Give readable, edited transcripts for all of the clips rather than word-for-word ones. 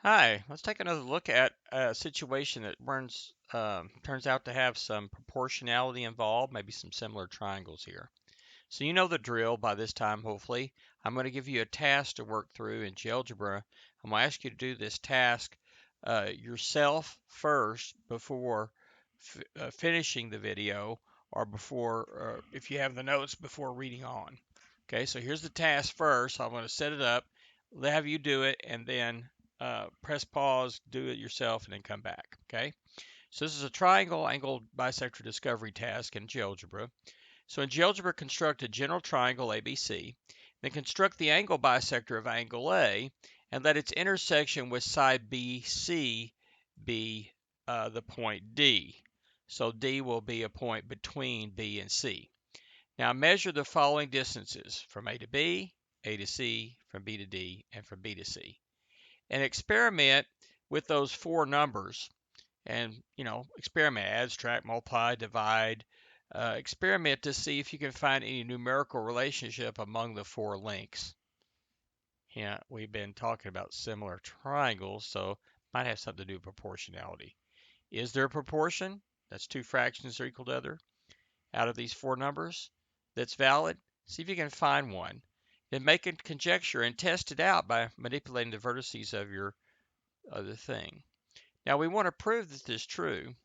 Hi, let's take another look at a situation that turns out to have some proportionality involved, maybe some similar triangles here. So you know the drill by this time, hopefully. I'm going to give you a task to work through in GeoGebra. I'm going to ask you to do this task yourself first before finishing the video or if you have the notes, before reading on. Okay, so here's the task first. I'm going to set it up, have you do it, and then press pause, do it yourself, and then come back. Okay, so this is a triangle angle bisector discovery task in GeoGebra. So in GeoGebra, construct a general triangle ABC, then construct the angle bisector of angle A, and let its intersection with side BC be the point D. So D will be a point between B and C. Now measure the following distances from A to B, A to C, from B to D, and from B to C. And experiment with those four numbers and experiment, add, subtract, multiply, divide. Experiment to see if you can find any numerical relationship among the four links. Yeah, we've been talking about similar triangles, so might have something to do with proportionality. Is there a proportion that's two fractions are equal to other out of these four numbers that's valid? See if you can find one. Then make a conjecture and test it out by manipulating the vertices of your other thing. Now we want to prove that this is true.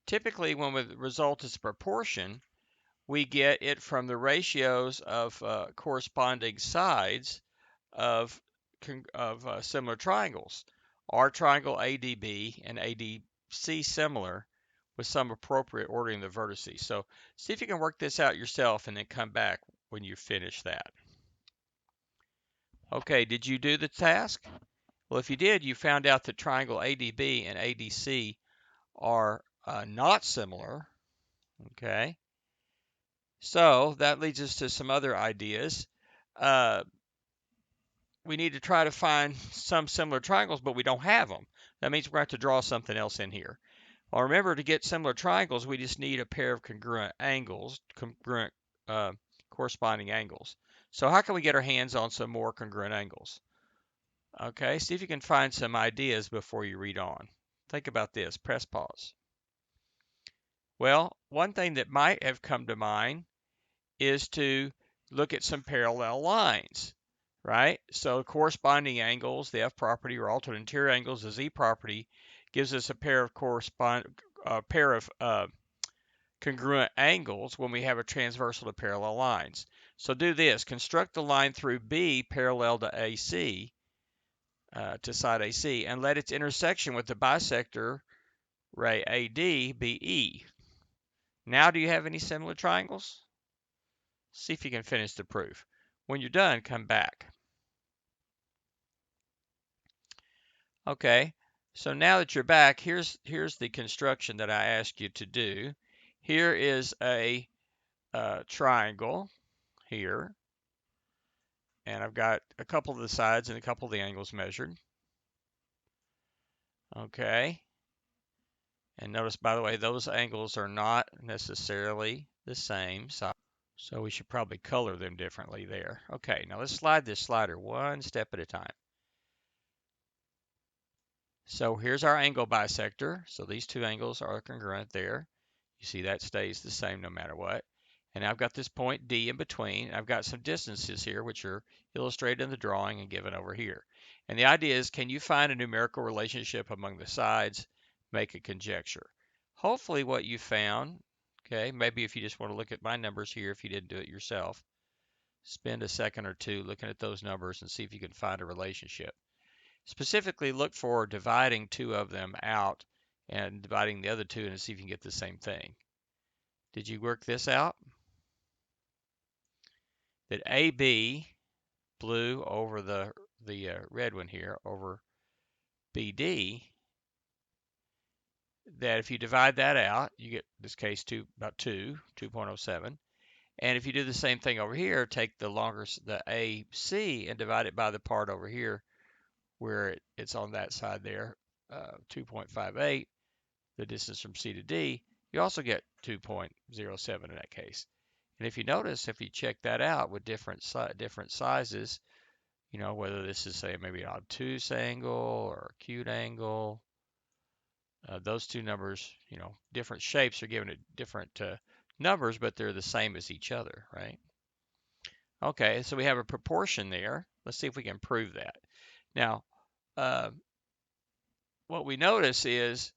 Typically, when the result is a proportion, we get it from the ratios of corresponding sides of similar triangles. Our triangle ADB and ADC similar with some appropriate ordering of the vertices. So see if you can work this out yourself and then come back when you finish that. Okay, did you do the task? Well, if you did, you found out that triangle ADB and ADC are not similar. Okay, so that leads us to some other ideas. Uh, we need to try to find some similar triangles, but we don't have them. That means we're going to have to draw something else in here. Well, remember, to get similar triangles, we just need a pair of congruent angles, corresponding angles. So how can we get our hands on some more congruent angles? Okay, see if you can find some ideas before you read on. Think about this. Press pause. Well, one thing that might have come to mind is to look at some parallel lines, right? So corresponding angles, the F property, or alternate interior angles, the Z property, gives us a pair of congruent angles when we have a transversal to parallel lines. So do this: construct the line through B parallel to AC, to side AC, and let its intersection with the bisector ray AD be E. Now, do you have any similar triangles? See if you can finish the proof. When you're done, come back. Okay, so now that you're back, here's the construction that I asked you to do. Here is a triangle here, and I've got a couple of the sides and a couple of the angles measured. Okay, and notice, by the way, those angles are not necessarily the same size, so we should probably color them differently there. Okay, now let's slide this slider one step at a time. So here's our angle bisector. So these two angles are congruent there. You see that stays the same no matter what. And I've got this point D in between. I've got some distances here, which are illustrated in the drawing and given over here. And the idea is, can you find a numerical relationship among the sides? Make a conjecture. Hopefully what you found, okay, maybe if you just want to look at my numbers here, if you didn't do it yourself, spend a second or two looking at those numbers and see if you can find a relationship. Specifically, look for dividing two of them out and dividing the other two and see if you can get the same thing. Did you work this out? That AB, blue over the red one here, over BD, that if you divide that out, you get, in this case, about 2.07. And if you do the same thing over here, take the AC, and divide it by the part over here where it's on that side there, 2.58, the distance from C to D, you also get 2.07 in that case. And if you notice, if you check that out with different sizes, You know, whether this is, say, maybe an obtuse angle or acute angle. Those two numbers, you know, different shapes are given at different numbers, but they're the same as each other, right? Okay, so we have a proportion there. Let's see if we can prove that. Now, uh, what we notice is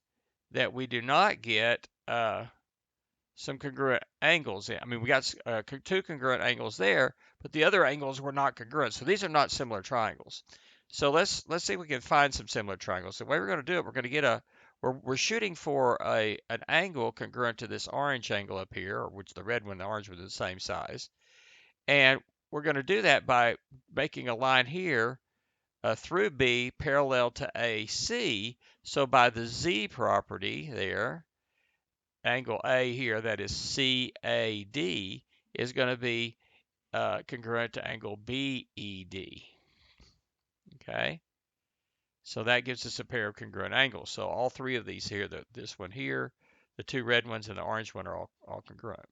that we do not get some congruent angles. I mean, we got two congruent angles there, but the other angles were not congruent. So these are not similar triangles. So let's see if we can find some similar triangles. The way we're going to do it, we're going to get we're shooting for an angle congruent to this orange angle up here, which the red one and the orange one are the same size. And we're going to do that by making a line here through B parallel to AC. So by the Z property there, angle A here, that is CAD, is going to be congruent to angle BED. Okay, so that gives us a pair of congruent angles. So all three of these here, this one here, the two red ones, and the orange one are all congruent.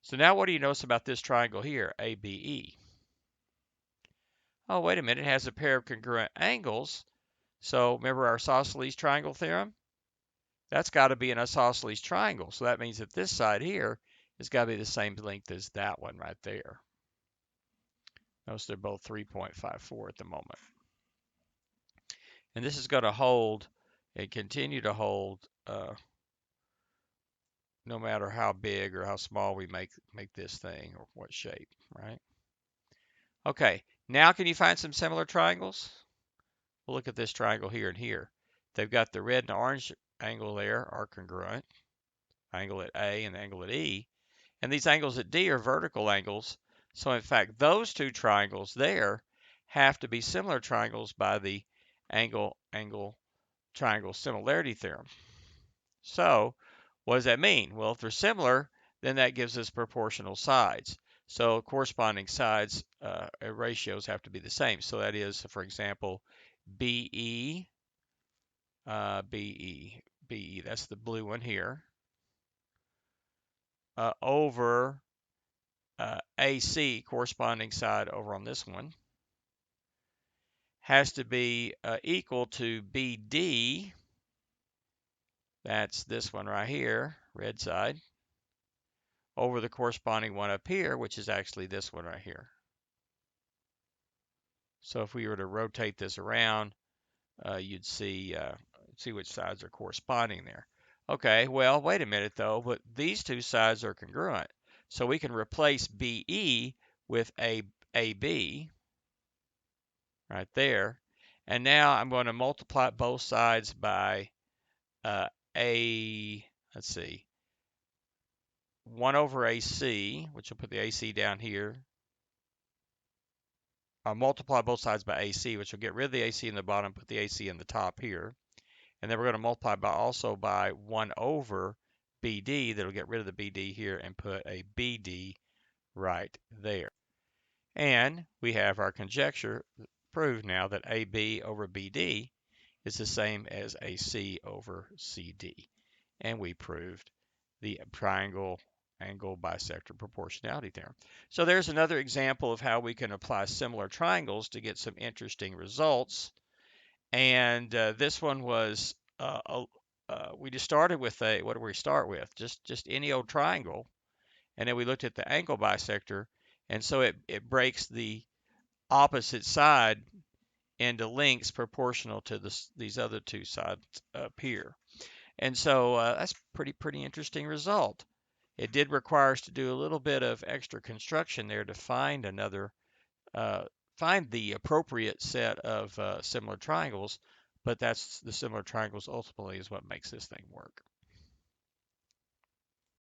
So now what do you notice about this triangle here, ABE? Oh, wait a minute, it has a pair of congruent angles. So remember our isosceles triangle theorem? That's got to be an isosceles triangle. So that means that this side here has got to be the same length as that one right there. Notice they're both 3.54 at the moment. And this is going to hold and continue to hold no matter how big or how small we make this thing or what shape, right? Okay, now can you find some similar triangles? We'll look at this triangle here and here. They've got the red and orange angle there are congruent, angle at A and the angle at E. And these angles at D are vertical angles. So in fact, those two triangles there have to be similar triangles by the angle triangle similarity theorem. So what does that mean? Well, if they're similar, then that gives us proportional sides. So corresponding sides ratios have to be the same. So that is, for example, BE, BE, that's the blue one here, over AC, corresponding side over on this one, has to be equal to BD, that's this one right here, red side, over the corresponding one up here, which is actually this one right here. So if we were to rotate this around, you'd see which sides are corresponding there. Okay, well, wait a minute though, but these two sides are congruent. So we can replace BE with AB right there. And now I'm going to multiply both sides by let's see, 1 over AC, which will put the AC down here. I'll multiply both sides by AC, which will get rid of the AC in the bottom, put the AC in the top here. And then we're going to multiply also by 1 over BD. That'll get rid of the BD here and put a BD right there. And we have our conjecture proved now that AB over BD is the same as AC over CD. And we proved the triangle angle bisector proportionality theorem. So there's another example of how we can apply similar triangles to get some interesting results. And this one was, we just started with what do we start with? Just any old triangle. And then we looked at the angle bisector. And so it breaks the opposite side into lengths proportional to these other two sides up here. And so that's pretty interesting result. It did require us to do a little bit of extra construction there to find find the appropriate set of similar triangles, but that's the similar triangles ultimately is what makes this thing work.